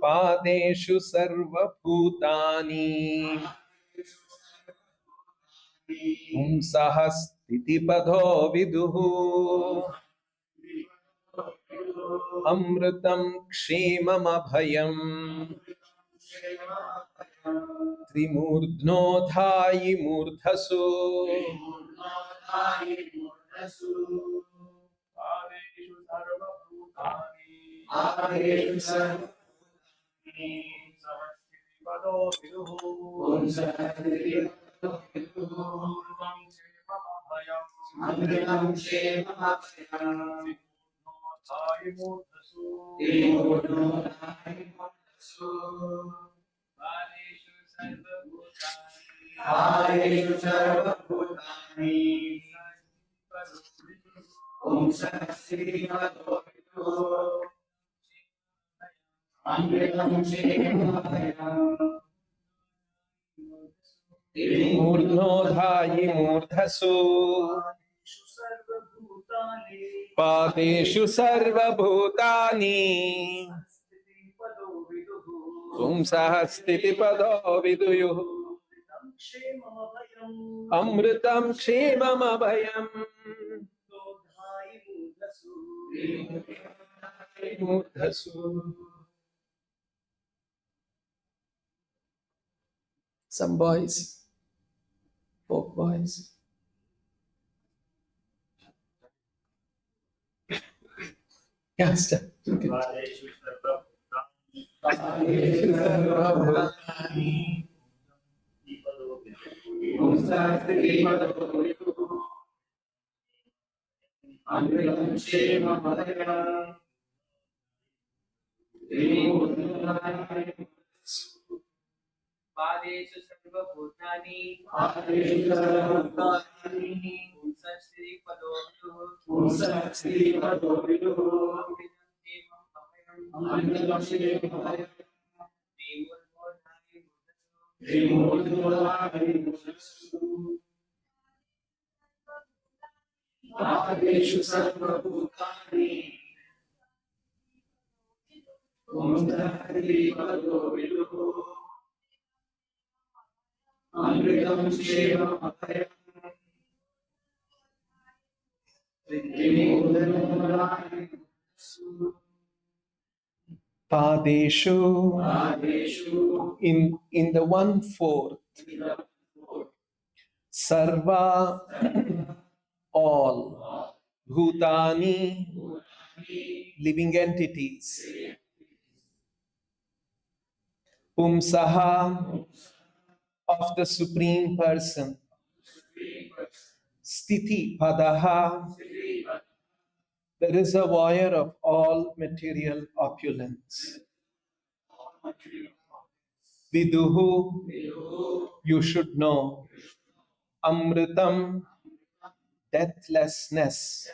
Padeshu sarva bhutani Sahastiti padho viduhu Amritam kshemam abhayam Trimurdhnodhayi murdhasu Murdhodhayi murdhasu Padeshu sarva bhutani Sahastiti padho viduyuhu Amritam kshemam abhayam murdhasu. Some boys, folk boys. Yeah, stop. Okay. Padeshu sarva bhutani Padeshu in the 1/4 Sarva all Bhutani living entities Pumsaha of the Supreme Person Sthiti Padaha the reservoir of all material opulence. Viduhu, you should know. Amritam, deathlessness.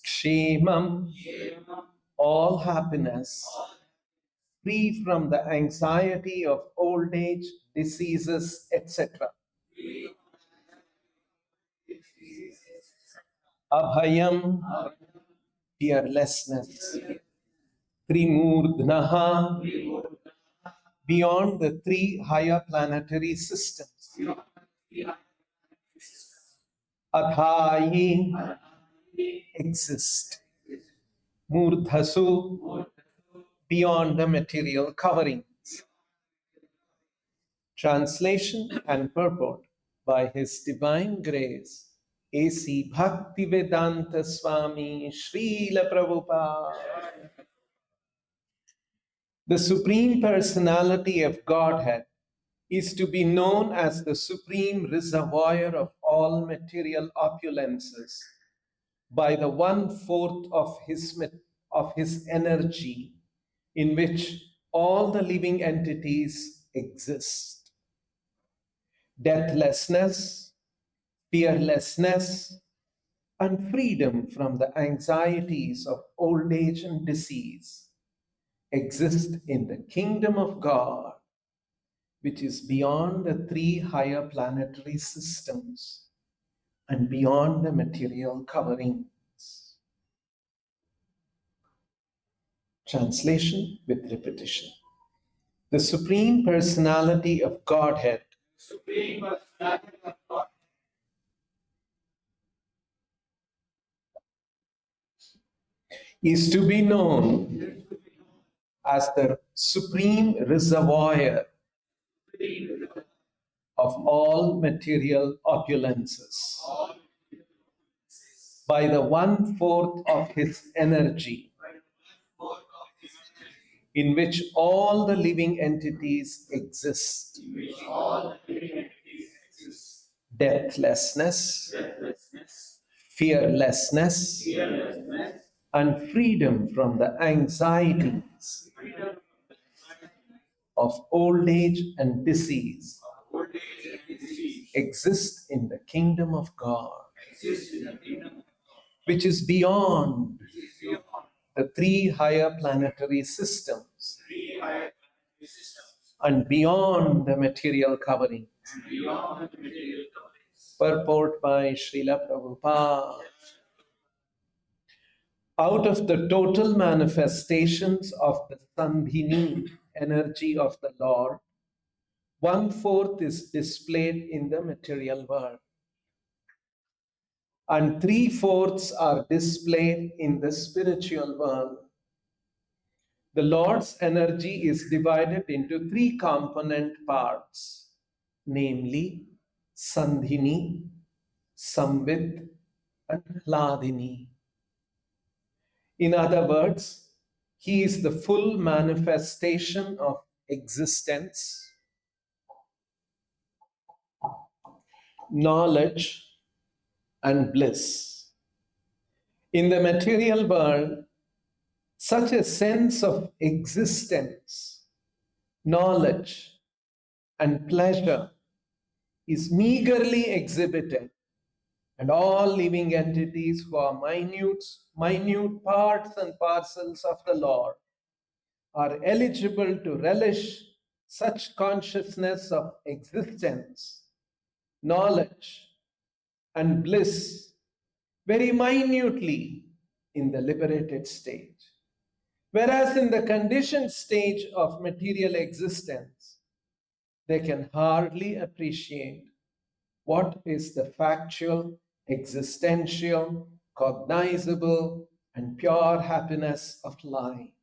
Kshemam, all happiness. Free from the anxiety of old age, diseases, etc. Abhayam, fearlessness. Trimurdhnaha, beyond the 3 higher planetary systems. Adhayi, exist. Murdhasu, beyond the material coverings. Translation and purport by His Divine Grace, A.C. Bhaktivedanta Swami Srila Prabhupada. The Supreme Personality of Godhead is to be known as the supreme reservoir of all material opulences by the 1/4 of his energy in which all the living entities exist. Deathlessness, fearlessness, and freedom from the anxieties of old age and disease exist in the kingdom of God, which is beyond the 3 higher planetary systems and beyond the material coverings. Translation with repetition. The Supreme Personality of Godhead is to be known as the supreme reservoir of all material opulences by the 1/4 of his energy, in which all the living entities exist. Deathlessness, fearlessness, and freedom from the anxieties of old age and disease exist in the kingdom of God, which is beyond the 3 higher planetary systems and beyond the material covering. Purport by Srila Prabhupada. Out of the total manifestations of the Sandhini energy of the Lord, 1/4 is displayed in the material world, and 3/4 are displayed in the spiritual world. The Lord's energy is divided into 3 component parts, namely Sandhini, Samvit, and Hladini. In other words, he is the full manifestation of existence, knowledge, and bliss. In the material world, such a sense of existence, knowledge, and pleasure is meagerly exhibited, and all living entities who are minute parts and parcels of the Lord are eligible to relish such consciousness of existence, knowledge, and bliss very minutely in the liberated stage. Whereas in the conditioned stage of material existence, they can hardly appreciate what is the factual, existential, cognizable, and pure happiness of life.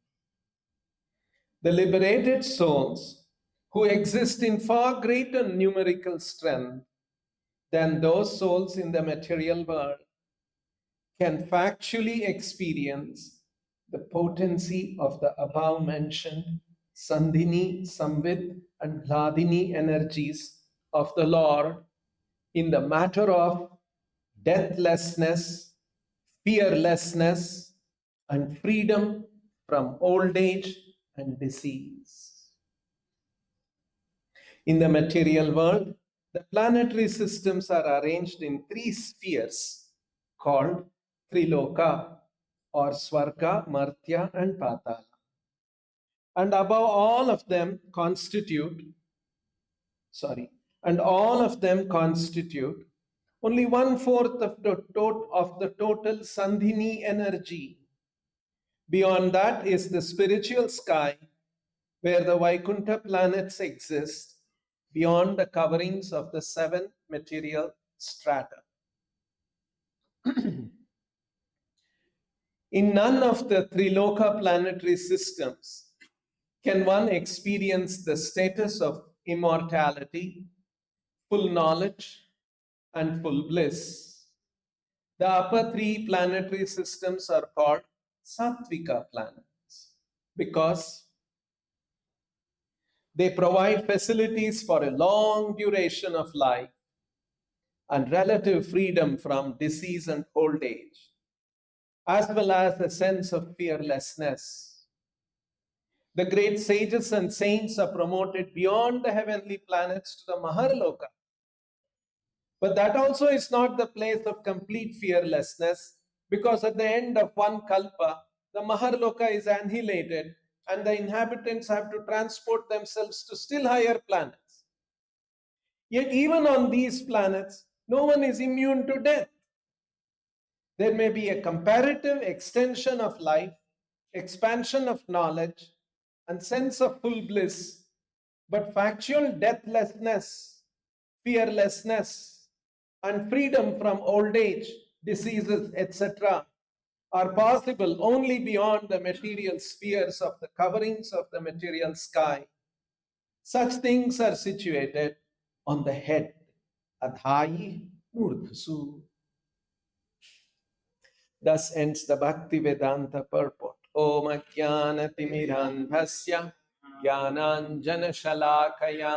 The liberated souls, who exist in far greater numerical strength than those souls in the material world, can factually experience the potency of the above mentioned Sandhini, Samvit, and Hladini energies of the Lord in the matter of deathlessness, fearlessness, and freedom from old age and disease. In the material world, the planetary systems are arranged in 3 spheres called Triloka, or Swarga, Martya, and Patala. And above all of them constitute only 1/4 of the total Sandhini energy. Beyond that is the spiritual sky, where the Vaikuntha planets exist, beyond the coverings of the 7 material strata. In none of the Triloka planetary systems can one experience the status of immortality, full knowledge, and full bliss. The upper 3 planetary systems are called Sattvika planets because they provide facilities for a long duration of life and relative freedom from disease and old age, as well as a sense of fearlessness. The great sages and saints are promoted beyond the heavenly planets to the Maharloka. But that also is not the place of complete fearlessness, because at the end of one kalpa, the Maharloka is annihilated and the inhabitants have to transport themselves to still higher planets. Yet even on these planets, no one is immune to death. There may be a comparative extension of life expansion of knowledge, and sense of full bliss, but factual deathlessness, fearlessness, and freedom from old age, diseases, etc., are possible only beyond the material spheres of the coverings of the material sky. Such things are situated on the head, adhayi murdhasu. Thus ends the Bhakti Vedanta purport. Om Ajnana Timirandhasya Jnananjana Shalakaya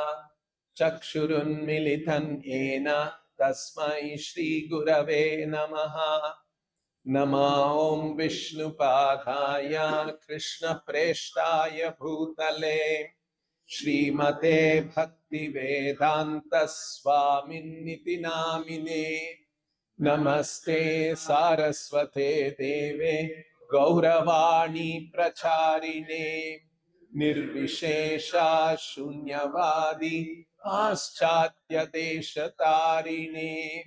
Chakshurun Militan Ena Tasmai Shri Gurave Namaha. Nama Om Vishnu Padaya Krishna Preshtaya Bhutale Srimate Bhakti Vedanta Swaminiti Namine Namaste Saraswate Deve Gauravani Pracharine Nirvishesha Shunyavadi Paschatya Deshatarine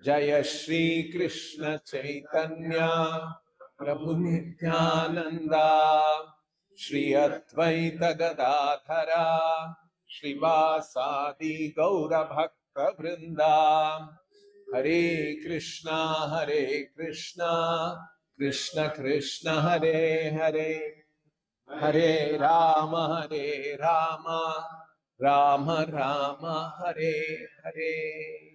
Jaya Shri Krishna Chaitanya Prabhu Nityananda Shri Advaita Gadadhara Shri Vasadi Gaura Bhakta Vrinda Hare Krishna Krishna Krishna Hare Hare Hare Rama Rama Rama Hare Hare.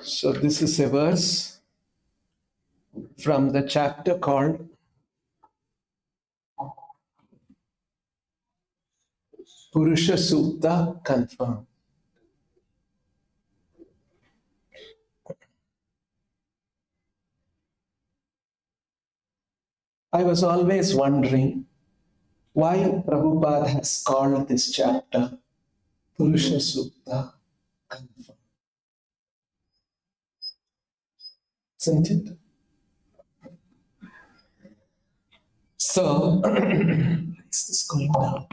So this is a verse from the chapter called Purusha Sukta Confirmed. I was always wondering why Prabhupada has called this chapter Purusha Sukta Confirmed. Isn't it? So, is this going down?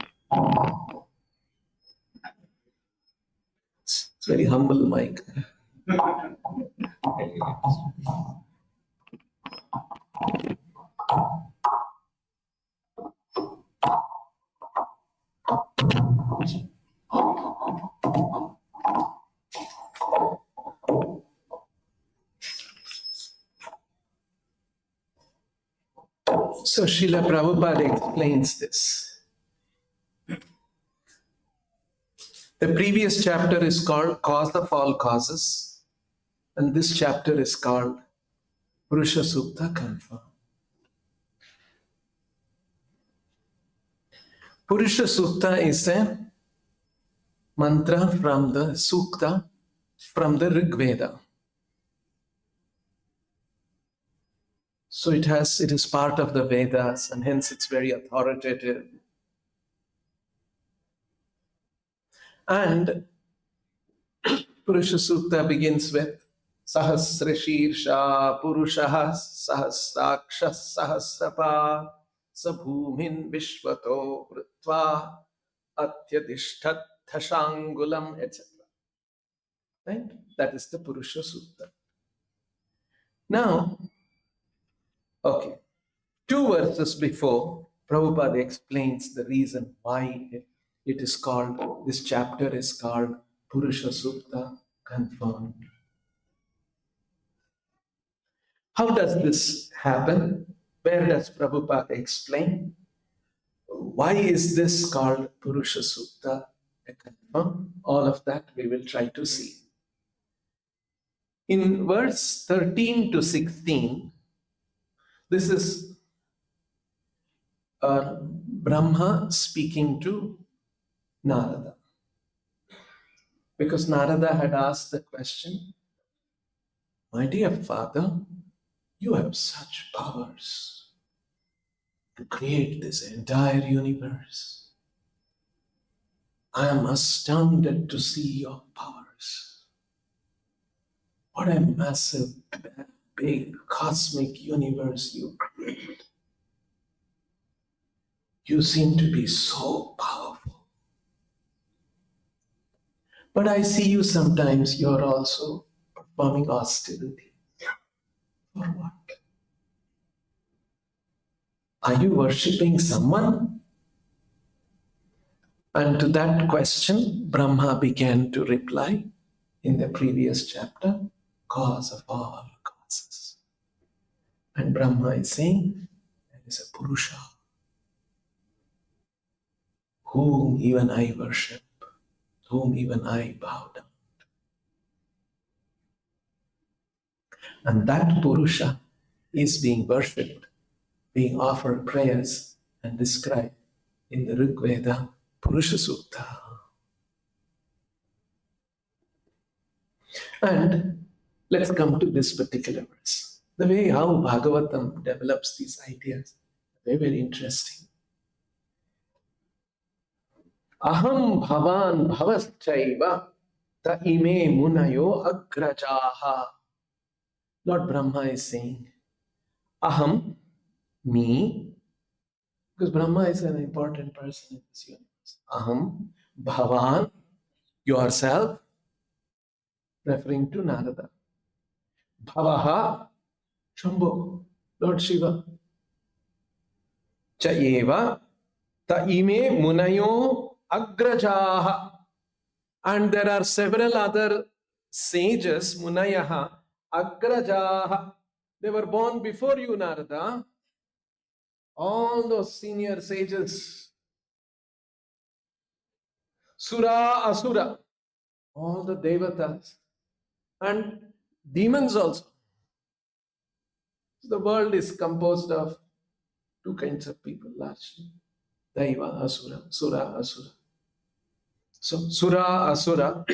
It's very humble mic. So Srila Prabhupada explains this. The previous chapter is called Cause of All Causes, and this chapter is called Purusha Sukta Confirmed. Purusha Sukta is a mantra from the Sukta, from the Rig Veda. So it is part of the Vedas, and hence it's very authoritative. And Purusha Sukta begins with Sahasra Shirsha Purushaha Sahasraksha Sahasrapa Sabhumin Vishvato Vritva Atyadishtat Thashangulam, etc. Right? That is the Purusha Sukta. Now, okay, 2 verses before, Prabhupada explains the reason why it is called, this chapter is called Purusha Sukta Confirmed. How does this happen? Where does Prabhupada explain? Why is this called Purusha Sukta Confirmed? All of that we will try to see. In verse 13 to 16, this is Brahma speaking to Narada. Because Narada had asked the question, my dear father, you have such powers to create this entire universe. I am astounded to see your powers. What a massive, big, cosmic universe you create. You seem to be so powerful. But I see you sometimes, you're also performing austerity. For what? Are you worshipping someone? And to that question, Brahma began to reply in the previous chapter, cause of all causes. And Brahma is saying, there is a Purusha whom even I worship, whom even I bow down. And that Purusha is being worshipped, being offered prayers and described in the Rig Veda Purusha Sutta. And let's come to this particular verse. The way how Bhagavatam develops these ideas, very, very interesting. Aham bhavan bhavaschaiva ta ime munayo agrajaha. Lord Brahma is saying, Aham, me, because Brahma is an important person in this universe. Aham, bhavan, yourself, referring to Narada. Bhavaha, Shambho, Lord Shiva. Chayeva, ta ime munayo agrajaha. And there are several other sages, munayaha, agrajaha. They were born before you, Narada. All those senior sages. Sura, Asura, all the devatas, and demons also. The world is composed of two kinds of people largely. Daiva, Asura, Sura, Asura. So, Sura, Asura,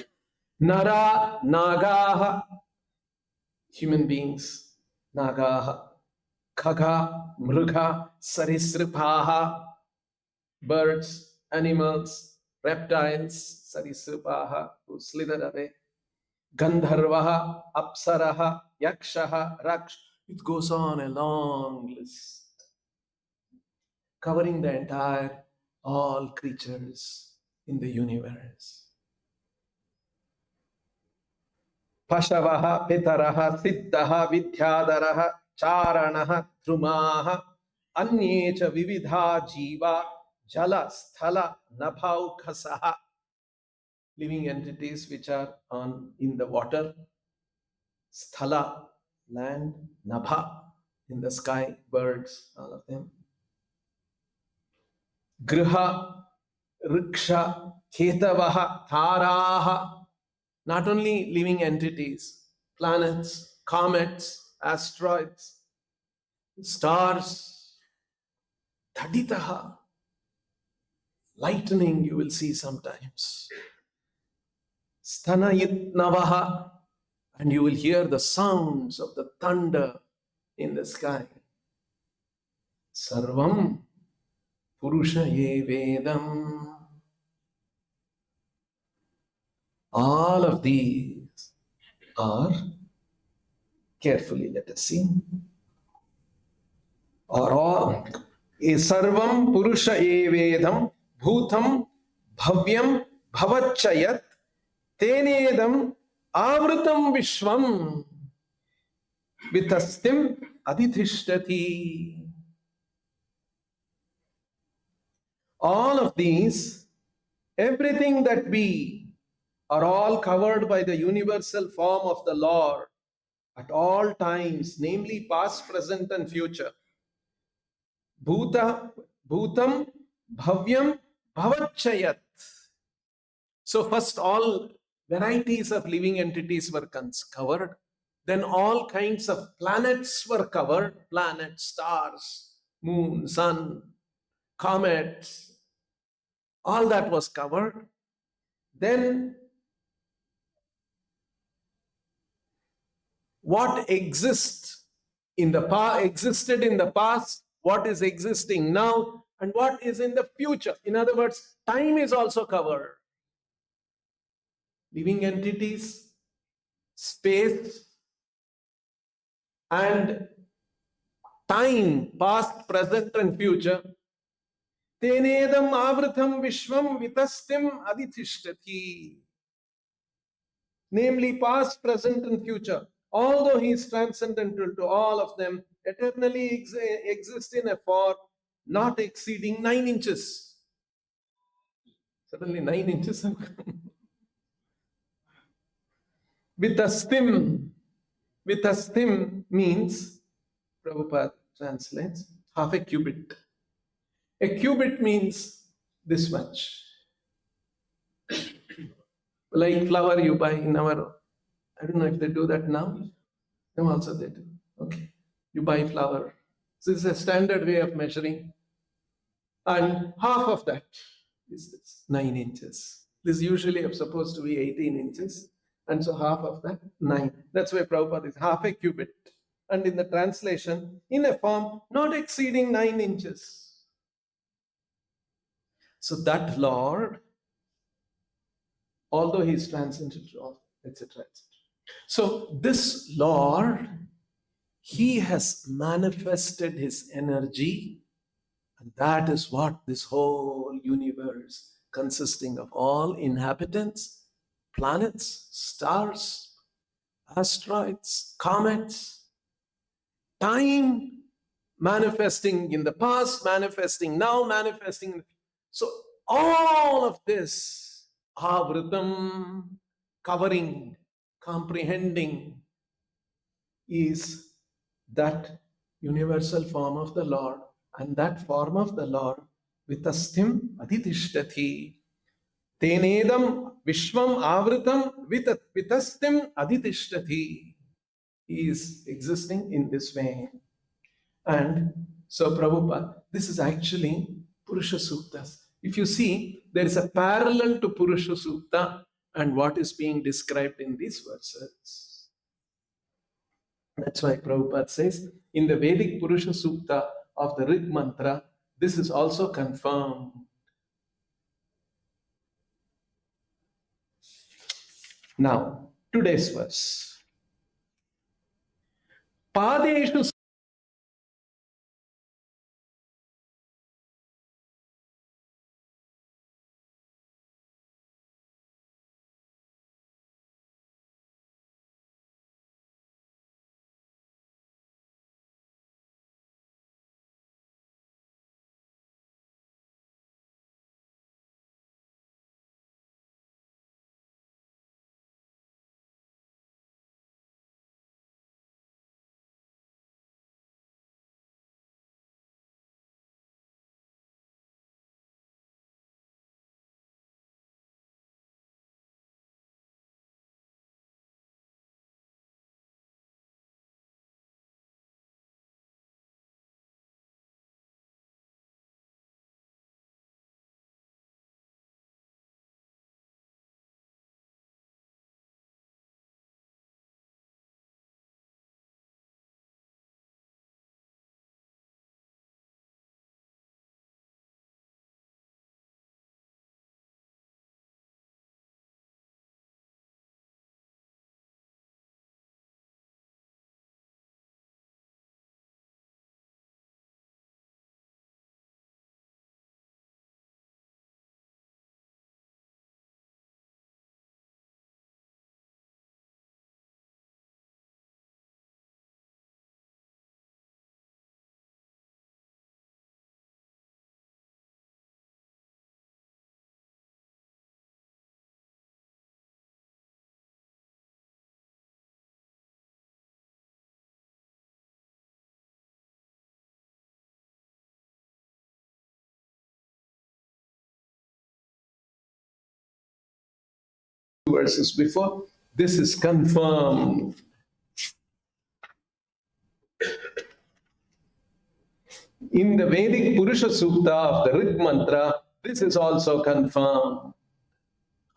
Nara, Nagaha, human beings, Nagaha, Khagha, Mrugha, Sarisripaha, birds, animals, reptiles, Sarisripaha, who slither away, Gandharvaha, Apsaraha, Yakshaha, Raksh. It goes on a long list, covering the entire, all creatures in the universe. Pashavaha, Pitaraha, Siddhaha, Vidyadaraha, Charanaha, Dhrumaha, Anyecha Vividha Jiva, Jala, Sthala, Nabhaukhasaha. Living entities which are in the water, Sthala, land, Nabha, in the sky, birds, all of them. Griha, Riksha, Ketavaha, Tharaha, not only living entities, planets, comets, asteroids, stars, Taditaha, lightning you will see sometimes. Stanayitnavaha, and you will hear the sounds of the thunder in the sky. Sarvam Purusha Ye Vedam. All of these are, carefully let us see, are all Sarvam Purusha Ye Vedam Bhutam Bhavyam Bhavachayat Tenedam Avrutam Vishwam Vitastim Adithishtati. All of these, everything that be, are all covered by the universal form of the Lord at all times, namely past, present, and future. Bhutam, Bhavyam, Bhavachayat. So first all varieties of living entities were covered. Then all kinds of planets were covered. Planets, stars, moon, sun, comets. All that was covered. Then what exists in the past, existed in the past, what is existing now, and what is in the future. In other words, time is also covered. Living entities, space, and time, past, present, and future. Tenedam avritam vishvam vitastim adithishtati. namely past, present, and future. Although he is transcendental to all of them, eternally exists in a form not exceeding 9 inches. Suddenly 9 inches have come. With a stim. With a stim means, Prabhupada translates, half a cubit. A cubit means this much. Like flour you buy in our, I don't know if they do that now. No, also they do. Okay. You buy flour. So this is a standard way of measuring. And half of that is this 9 inches. This usually is supposed to be 18 inches. And so half of that, 9. That's why Prabhupada is half a cubit. And in the translation, in a form not exceeding 9 inches. So that Lord, although he is transcendental, etc., etc. So this Lord, he has manifested his energy, and that is what this whole universe, consisting of all inhabitants, planets, stars, asteroids, comets, time manifesting in the past, manifesting now, manifesting. So all of this, avritam, covering, comprehending, is that universal form of the Lord. And that form of the Lord, vitastim adhitishtati. Tenedam vishvam avritam vitastim adhitishtati. He is existing in this way. And so, Prabhupada, this is actually Purusha Suktas. If you see, there is a parallel to Purusha Sukta and what is being described in these verses. That's why Prabhupada says, in the Vedic Purusha Sukta of the Rig Mantra, this is also confirmed. Now, today's verse. Padeshu verses before, this is confirmed. In the Vedic Purusha Sukta of the Rig Mantra, this is also confirmed.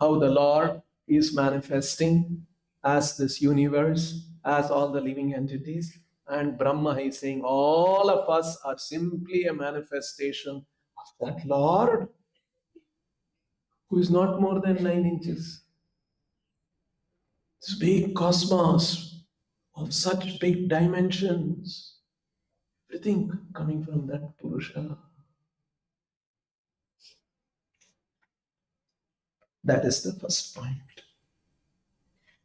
How the Lord is manifesting as this universe, as all the living entities. And Brahma is saying all of us are simply a manifestation of that Lord who is not more than 9 inches. This big cosmos of such big dimensions, everything coming from that Purusha. That is the first point.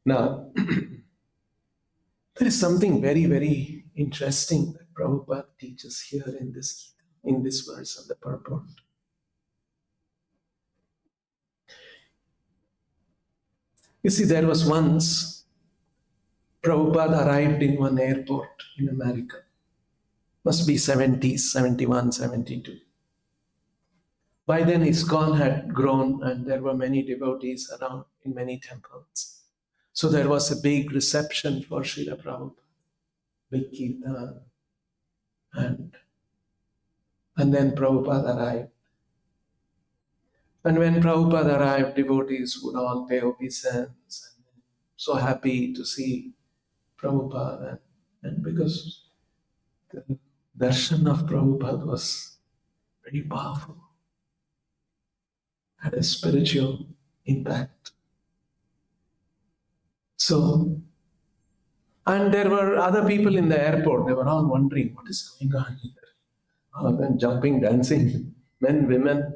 Now, there is something very, very interesting that Prabhupada teaches here in this verse of the purport. You see, there was once Prabhupada arrived in one airport in America. Must be 70s, 71, 72. By then, ISKCON had grown and there were many devotees around in many temples. So there was a big reception for Srila Prabhupada, big kirtan. And then Prabhupada arrived. And when Prabhupada arrived, devotees would all pay obeisance. So happy to see Prabhupada. And because the darshan of Prabhupada was very powerful, had a spiritual impact. So, and there were other people in the airport. They were all wondering, what is going on here? All of them jumping, dancing, men, women.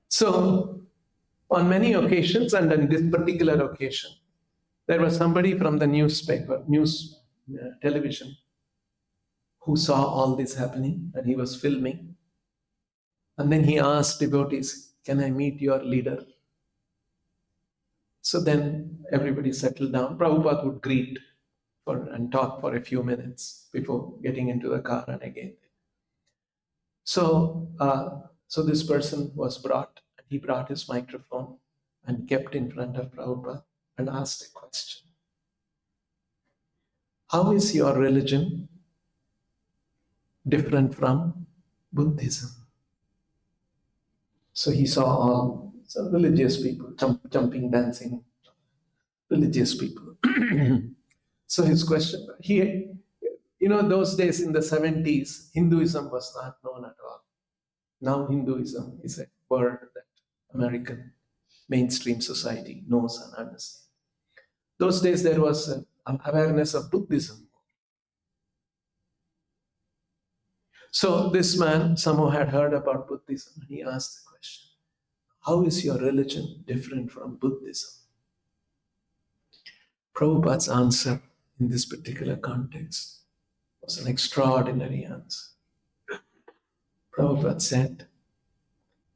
So, on many occasions, and on this particular occasion, there was somebody from the television, who saw all this happening, and he was filming. And then he asked devotees, "Can I meet your leader?" So then everybody settled down. Prabhupada would greet and talk for a few minutes before getting into the car and again. So this person was brought. He brought his microphone and kept in front of Prabhupada and asked a question. How is your religion different from Buddhism? So he saw all some religious people, jumping, dancing, religious people. So his question, those days in the 70s, Hinduism was not known at all. Now Hinduism is a word that American mainstream society knows and understands. Those days there was an awareness of Buddhism. So this man somehow had heard about Buddhism and he asked the question, how is your religion different from Buddhism? Prabhupada's answer in this particular context was an extraordinary answer. Prabhupada said,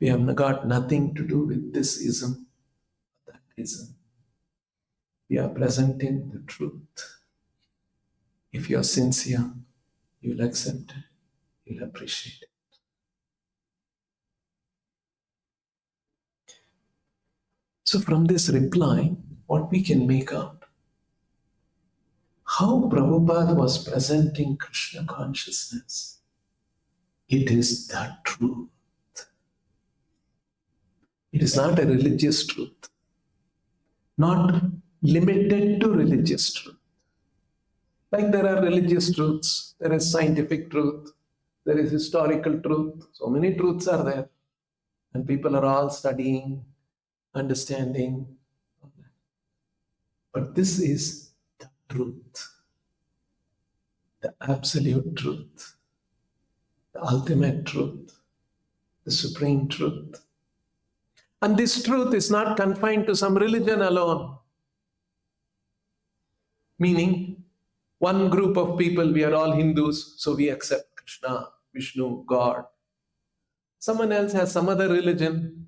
we have got nothing to do with this ism or that ism. We are presenting the truth. If you are sincere, you will accept it, you will appreciate it. So from this reply, what we can make out, how Prabhupada was presenting Krishna consciousness. It is the truth. It is not a religious truth, not limited to religious truth. Like there are religious truths, there is scientific truth, there is historical truth, so many truths are there. And people are all studying, understanding. But this is the truth, the absolute truth, the ultimate truth, the supreme truth. And this truth is not confined to some religion alone. Meaning, one group of people, we are all Hindus, so we accept Krishna, Vishnu, God. Someone else has some other religion,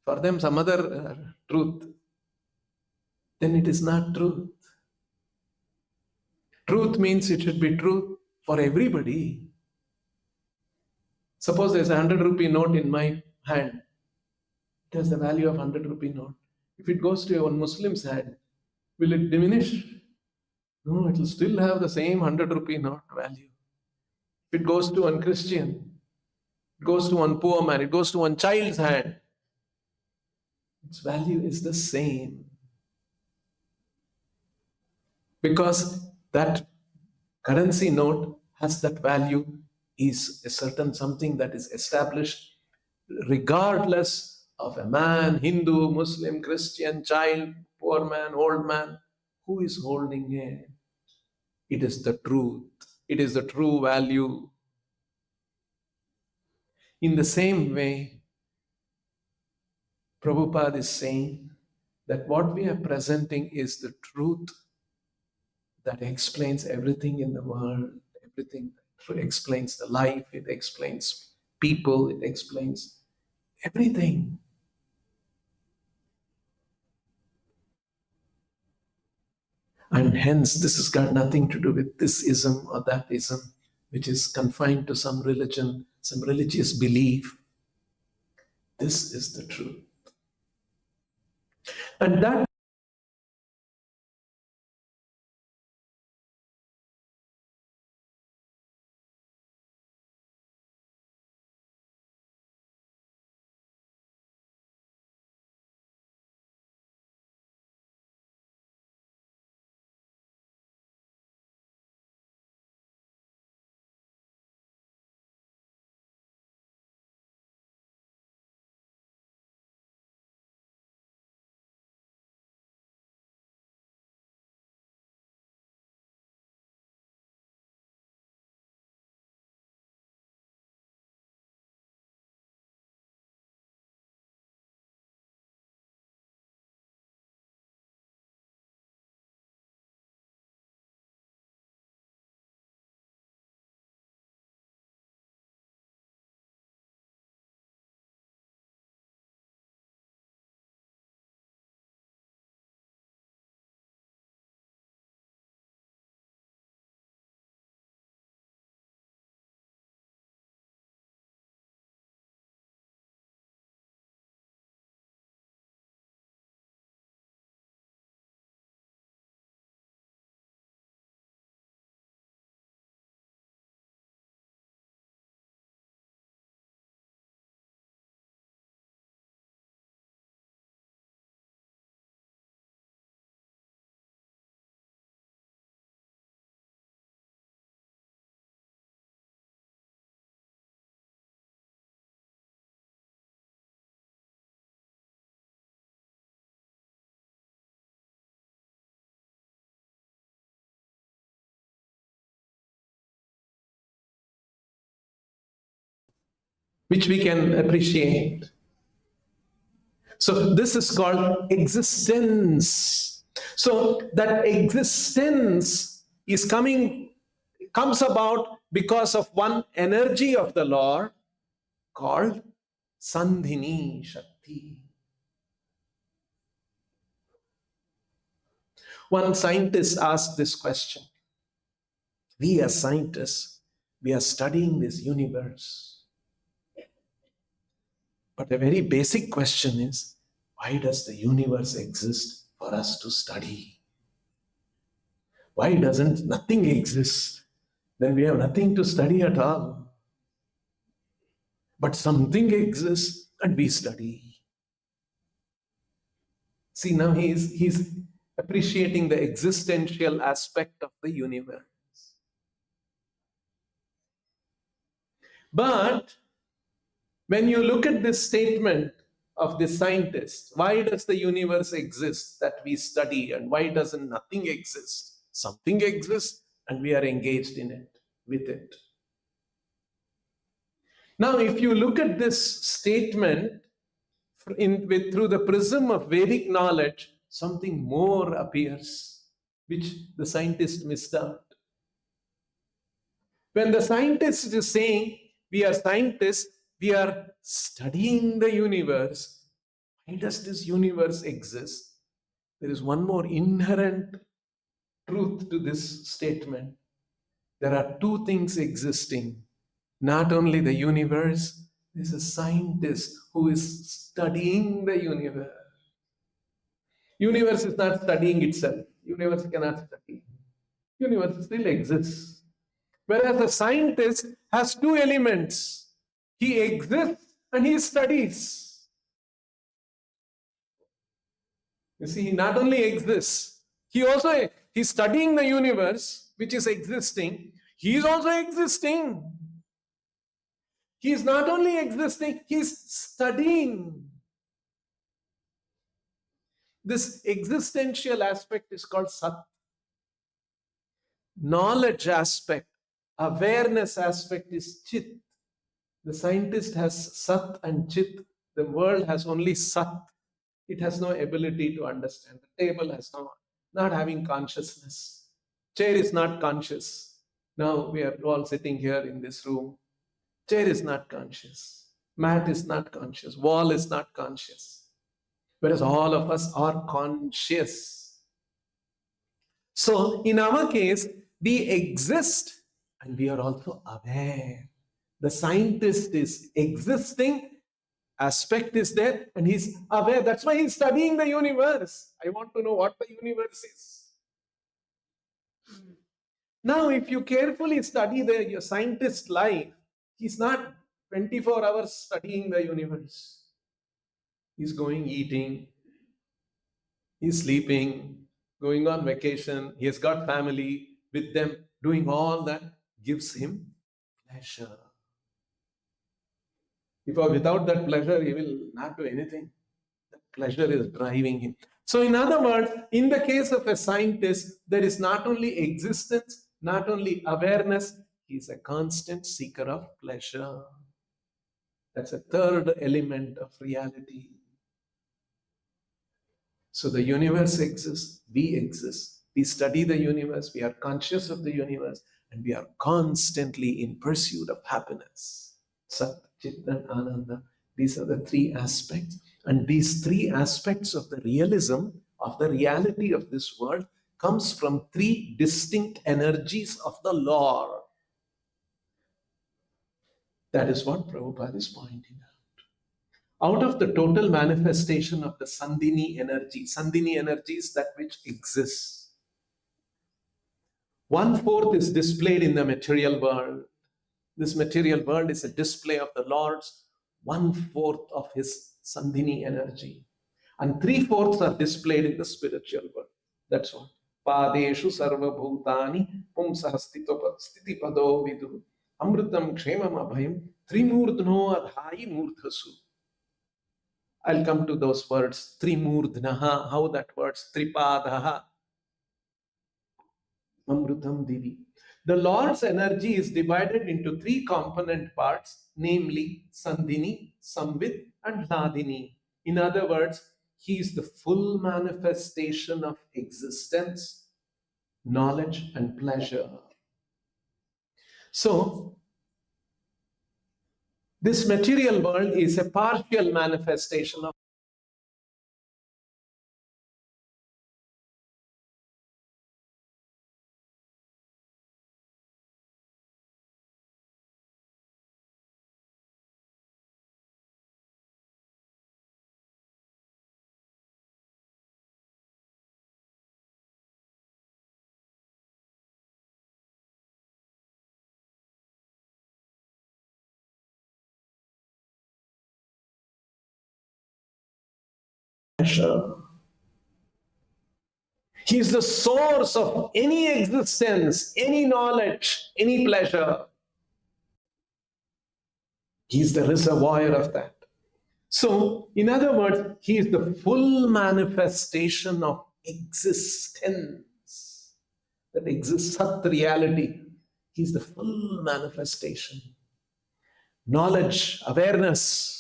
for them some other truth. Then it is not truth. Truth means it should be true for everybody. Suppose there's a 100 rupee note in my hand. It has the value of 100 rupee note. If it goes to a Muslim's hand, will it diminish? No, it will still have the same 100 rupee note value. If it goes to one Christian, it goes to one poor man, it goes to one child's hand, its value is the same. Because that currency note has that value, is a certain something that is established regardless of a man, Hindu, Muslim, Christian, child, poor man, old man, who is holding it. It is the truth. It is the true value. In the same way, Prabhupada is saying that what we are presenting is the truth that explains everything in the world, everything. It explains the life, it explains people, it explains everything. And hence, this has got nothing to do with this ism or that ism, which is confined to some religion, some religious belief. This is the truth. And that which we can appreciate. So, this is called existence. So, that existence is comes about because of one energy of the Lord called Sandhini Shakti. One scientist asked this question. We as scientists, we are studying this universe. But the very basic question is, why does the universe exist for us to study? Why doesn't nothing exist? Then we have nothing to study at all. But something exists and we study. See, now he's appreciating the existential aspect of the universe. But when you look at this statement of this scientist, why does the universe exist that we study, and why doesn't nothing exist? Something exists and we are engaged in it, with it. Now, if you look at this statement through the prism of Vedic knowledge, something more appears, which the scientist missed out. When the scientist is saying, we are scientists, we are studying the universe, why does this universe exist? There is one more inherent truth to this statement. There are two things existing. Not only the universe, there's a scientist who is studying the universe. Universe is not studying itself. Universe cannot study. Universe still exists. Whereas the scientist has two elements. He exists and he studies. You see, he not only exists, he's studying the universe, which is existing. He is also existing. He is not only existing, he is studying. This existential aspect is called Sat. Knowledge aspect, awareness aspect is Chit. The scientist has Sat and Chit. The world has only Sat. It has no ability to understand. The table has not having consciousness. Chair is not conscious. Now we are all sitting here in this room. Chair is not conscious. Mat is not conscious. Wall is not conscious. Whereas all of us are conscious. So in our case, we exist and we are also aware. The scientist is existing, aspect is there, and he's aware. That's why he's studying the universe. I want to know what the universe is. Now, if you carefully study your scientist's life, he's not 24 hours studying the universe. He's going eating, he's sleeping, going on vacation, he has got family with them, doing all that gives him pleasure. Without that pleasure, he will not do anything. The pleasure is driving him. So, in other words, in the case of a scientist, there is not only existence, not only awareness, he is a constant seeker of pleasure. That's a third element of reality. So the universe exists, we exist. We study the universe, we are conscious of the universe, and we are constantly in pursuit of happiness. Sat, Chit, and Ananda. These are the three aspects. And these three aspects of the realism, of the reality of this world, comes from three distinct energies of the Lord. That is what Prabhupada is pointing out. Out of the total manifestation of the Sandhini energy is that which exists. 1/4 is displayed in the material world. This material world is a display of the Lord's 1/4 of his Sandhini energy. And 3/4 are displayed in the spiritual world. That's what. Padeshu sarva bhutani pumsah stiti pado vidu amrutam kshemam abhayam trimurdhno adhai murdhasu. I'll come to those words. Trimurdhnaha, how that words, tripadaha, amrutam divi. The Lord's energy is divided into three component parts, namely Sandhini, Samvit, and Hladini. In other words, he is the full manifestation of existence, knowledge, and pleasure. So, this material world is a partial manifestation of pleasure. He is the source of any existence, any knowledge, any pleasure. He is the reservoir of that. So, in other words, he is the full manifestation of existence. That exists, Sat reality. He is the full manifestation. Knowledge, awareness.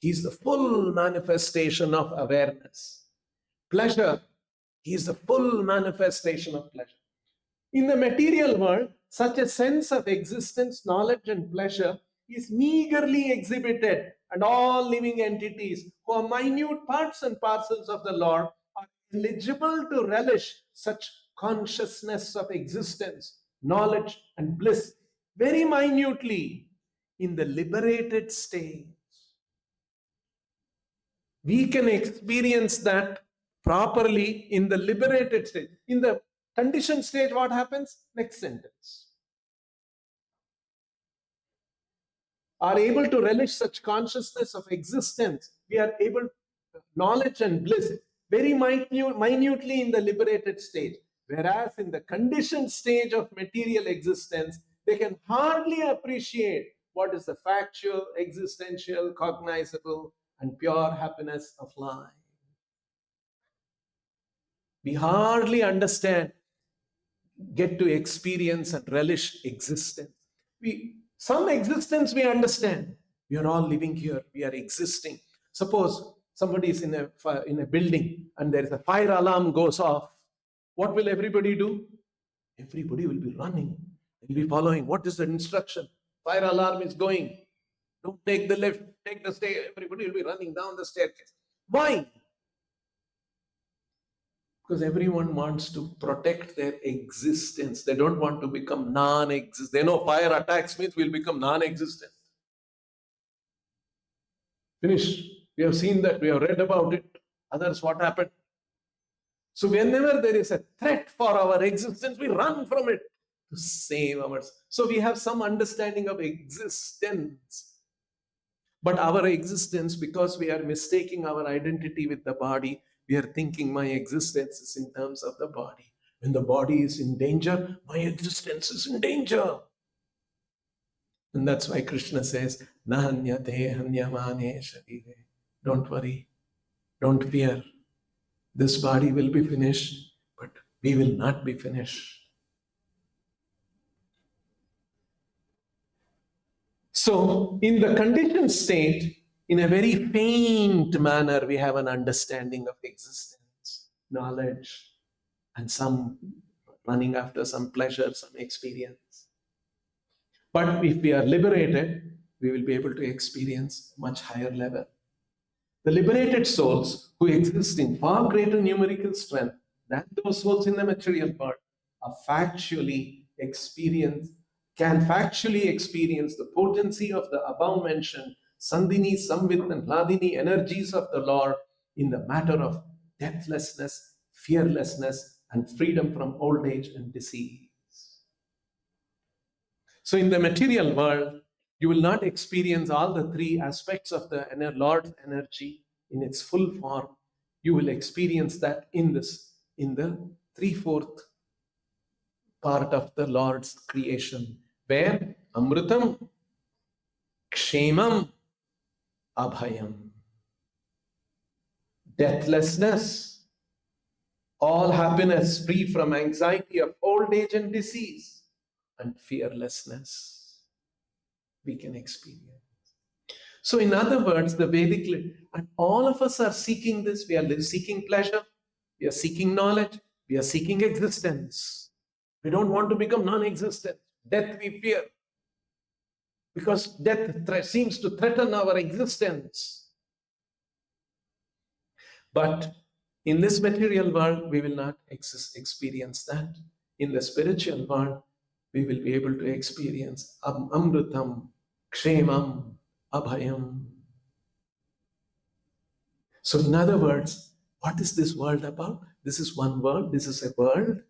He is the full manifestation of awareness. Pleasure. He is the full manifestation of pleasure. In the material world, such a sense of existence, knowledge, and pleasure is meagerly exhibited, and all living entities who are minute parts and parcels of the Lord are eligible to relish such consciousness of existence, knowledge, and bliss very minutely in the liberated state. We can experience that properly in the liberated state. In the conditioned stage, what happens? Next sentence. Are able to relish such consciousness of existence. We are able to knowledge and bliss very minutely in the liberated stage. Whereas in the conditioned stage of material existence, they can hardly appreciate what is the factual, existential, cognizable, and pure happiness of life. We hardly understand, get to experience and relish existence. Some existence we understand. We are all living here. We are existing. Suppose somebody is in a building and there is a fire alarm goes off. What will everybody do? Everybody will be running. They'll be following. What is the instruction? Fire alarm is going. Don't take the lift, take the stair. Everybody will be running down the staircase. Why? Because everyone wants to protect their existence. They don't want to become non-existent. They know fire attacks means we'll become non-existent. Finish. We have seen that. We have read about it. Others, what happened? So whenever there is a threat for our existence, we run from it to save ours. So we have some understanding of existence. But our existence, because we are mistaking our identity with the body, we are thinking my existence is in terms of the body. When the body is in danger, my existence is in danger. And that's why Krishna says, Nahanyate hanyamane sharire. Don't worry, don't fear. This body will be finished, but we will not be finished. So, in the conditioned state, in a very faint manner, we have an understanding of existence, knowledge, and some running after some pleasure, some experience. But if we are liberated, we will be able to experience much higher level. The liberated souls who exist in far greater numerical strength than those souls in the material world are can factually experience the potency of the above mentioned Sandhini, Samvit, and Hladini energies of the Lord in the matter of deathlessness, fearlessness, and freedom from old age and disease. So in the material world, you will not experience all the three aspects of the Lord's energy in its full form. You will experience that in the 3/4 part of the Lord's creation, where Amritam, Kshemam, Abhayam, deathlessness, all happiness free from anxiety of old age and disease, and fearlessness we can experience. So in other words, the Vedic, and all of us are seeking this. We are seeking pleasure, we are seeking knowledge, we are seeking existence. We don't want to become non-existent. Death we fear, because death seems to threaten our existence. But in this material world, we will not experience that. In the spiritual world, we will be able to experience Amritam, Kshemam, Abhayam. So in other words, what is this world about? This is one world. This is a world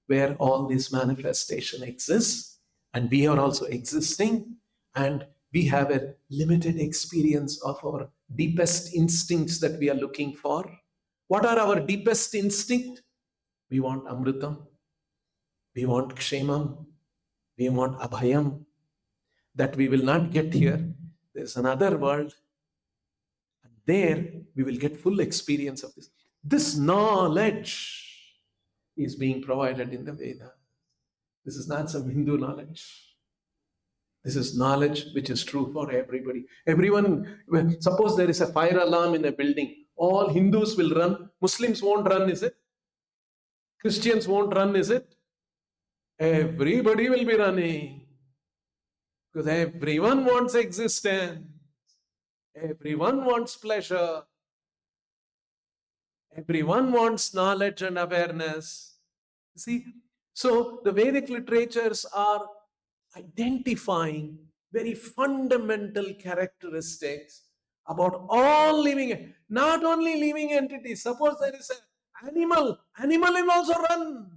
where all this manifestation exists, and we are also existing, and we have a limited experience of our deepest instincts that we are looking for. What are our deepest instincts? We want Amritam, we want Kshemam, we want Abhayam. That we will not get here. There's another world, and there we will get full experience of this. This knowledge is being provided in the Veda. This is not some Hindu knowledge. This is knowledge which is true for everybody. Everyone, suppose there is a fire alarm in a building, all Hindus will run, Muslims won't run, is it? Christians won't run, is it? Everybody will be running. Because everyone wants existence. Everyone wants pleasure. Everyone wants knowledge and awareness. See, so the Vedic literatures are identifying very fundamental characteristics about all living, not only living entities. Suppose there is an animal will also run.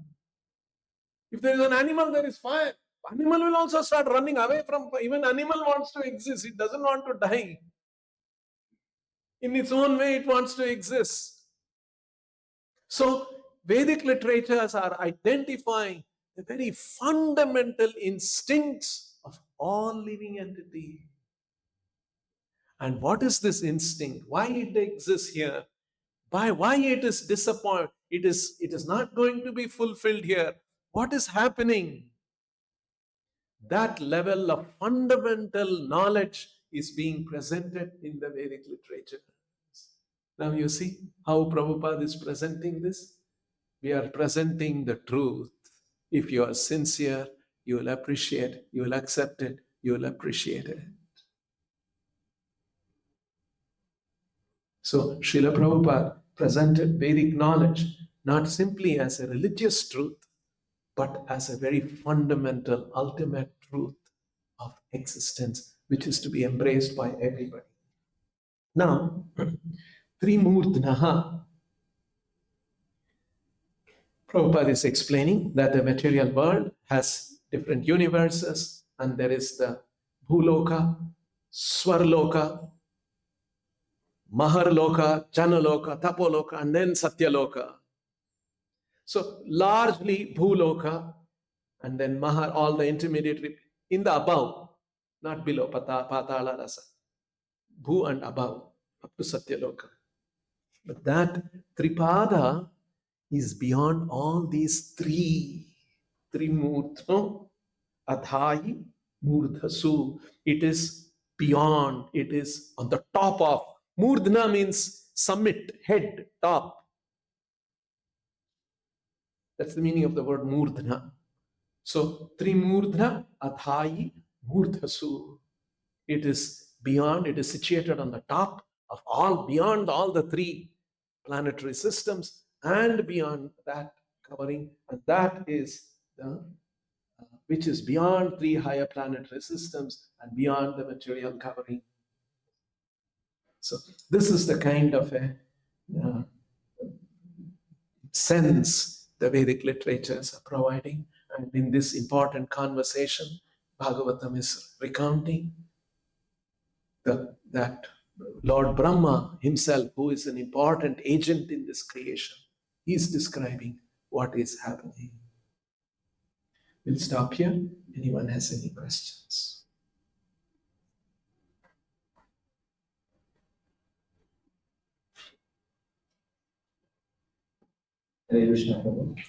If there is an animal, there is fire. Animal will also start running away from, even animal wants to exist. It doesn't want to die. In its own way, it wants to exist. So, Vedic literatures are identifying the very fundamental instincts of all living entities. And what is this instinct? Why it exists here? Why it is disappointed? It is not going to be fulfilled here. What is happening? That level of fundamental knowledge is being presented in the Vedic literature. Now you see how Prabhupada is presenting this? We are presenting the truth. If you are sincere, you will appreciate, you will accept it, you will appreciate it. So Srila Prabhupada presented Vedic knowledge not simply as a religious truth, but as a very fundamental, ultimate truth of existence, which is to be embraced by everybody. Now, Trimurtnaha, Prabhupada is explaining that the material world has different universes, and there is the Bhuloka, Swarloka, Maharloka, Janaloka, Tapoloka, and then Satyaloka. So largely Bhuloka, and then Mahar, all the intermediate in the above, not below, Patala Rasa. Bhu and above, up to Satyaloka. But that Tripada is beyond all these three Murtha, Adhai, Murdhasu. It is beyond, it is on the top of. Murdhna means summit, head, top. That's the meaning of the word Murdhna. So, Trimurdhna, Adhai, Murdhasu. It is beyond, it is situated on the top of all, beyond all the three planetary systems, and beyond that covering, and that is the which is beyond three higher planetary systems and beyond the material covering. So this is the kind of a sense the Vedic literatures are providing, and in this important conversation, Bhagavatam is recounting that Lord Brahma himself, who is an important agent in this creation, he is describing what is happening. We'll stop here. Anyone has any questions? Hare Krishna.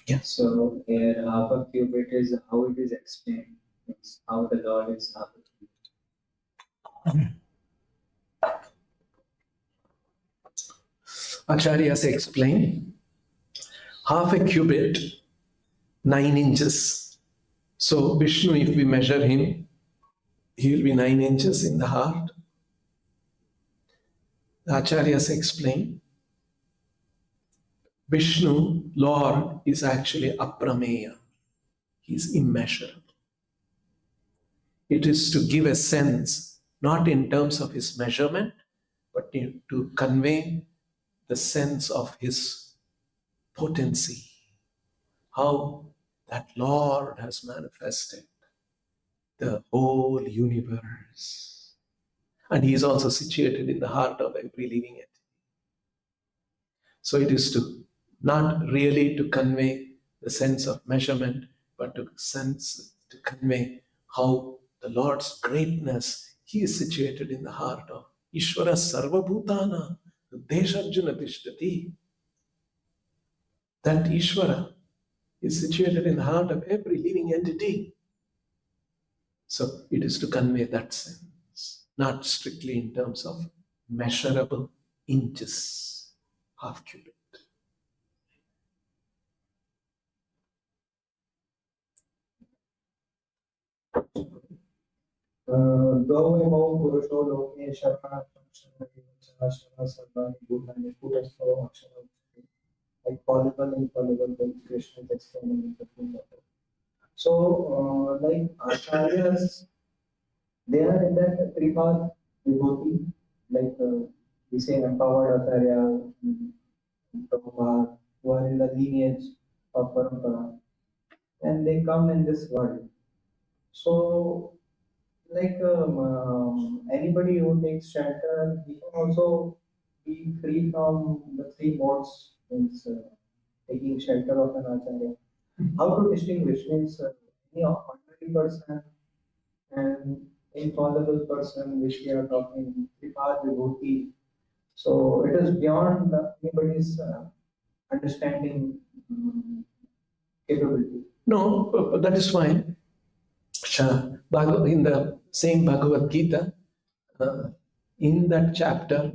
Yeah. So here half a cubit is how it is explained. It's how the Lord is half a cubit. Acharyas explain half a cubit, 9 inches. So Vishnu, if we measure him, he will be 9 inches in the heart. The Acharyas explain Vishnu, Lord, is actually aprameya. He is immeasurable. It is to give a sense, not in terms of his measurement, but to convey the sense of his potency, how that Lord has manifested the whole universe. And he is also situated in the heart of every living entity. So it is to not really to convey the sense of measurement, but to convey how the Lord's greatness, he is situated in the heart of Ishvara Sarvabhutana, Desharjuna Tishtati. That Ishvara is situated in the heart of every living entity. So it is to convey that sense, not strictly in terms of measurable inches, half cubit. Gaumo Purusho Loke Shara Shara Sarvani Bhutani Putasto Akshara. Like fallible, infallible, like Krishna is explaining in the Vrindavan. So, like acharyas, they are in that Tripad devotee, like we say empowered acharya, Prabhupada, who are in the lineage of Parampara, and they come in this world. So, like anybody who takes shelter, he can also be free from the three modes, means taking shelter of an acharya. How to distinguish means any ordinary person and infallible person, which we are talking, Tripad Vibhuti. So it is beyond anybody's understanding capability. No, that is fine. In the same Bhagavad Gita, in that chapter,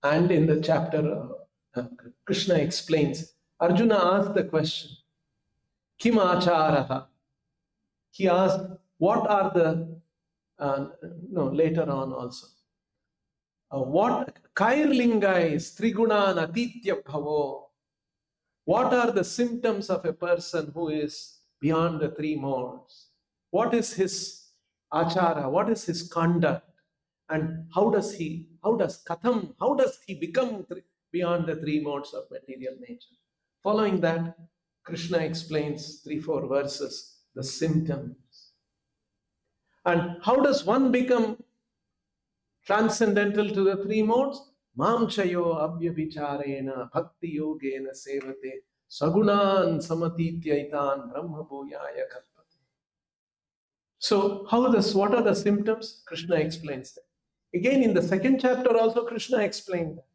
And in the chapter, Krishna explains, Arjuna asked the question, Kim acharaha? He asked, what are the, no, later on also, what kairlingais trigunan atitya bhavo? What are the symptoms of a person who is beyond the three modes? What is his achara? What is his conduct? And how does he become beyond the three modes of material nature? Following that, Krishna explains 3-4 verses, the symptoms. And how does one become transcendental to the three modes? Mam chayo abhyabhicharena bhakti yogena sevate sagunan samatityaitan brahma bhuyaya kalpate. So what are the symptoms? Krishna explains that. Again, in the second chapter also, Krishna explained that.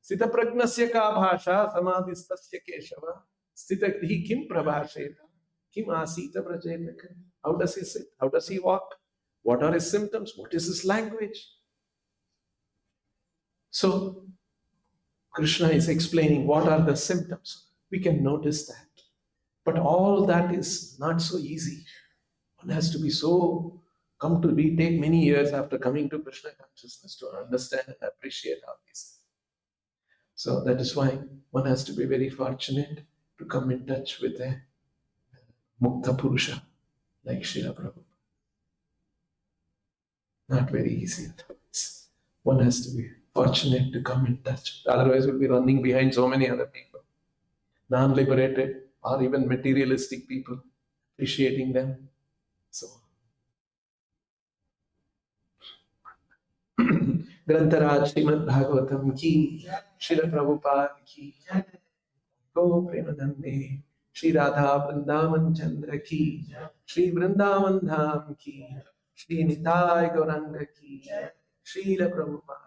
Sthita pragnasya ka bhasha samadhistasya keshava sthitaghi kim prabhasheta kim asita prajetaka. How does he sit? How does he walk? What are his symptoms? What is his language? So Krishna is explaining what are the symptoms. We can notice that. But all that is not so easy. One has to be so take many years after coming to Krishna consciousness to understand and appreciate all these things. So that is why one has to be very fortunate to come in touch with a Mukta Purusha like Srila Prabhupada. Not very easy. One has to be fortunate to come in touch. Otherwise, we'll be running behind so many other people, non-liberated or even materialistic people, appreciating them. So, Grantaraj Srimad Bhagavatam ki, Srila Prabhupada ki, Go Premanande, Sri Radha Vrindavan Chandra ki, Sri Vrindavan Dham ki, Sri Nitai Gauranga ki, Srila Prabhupada.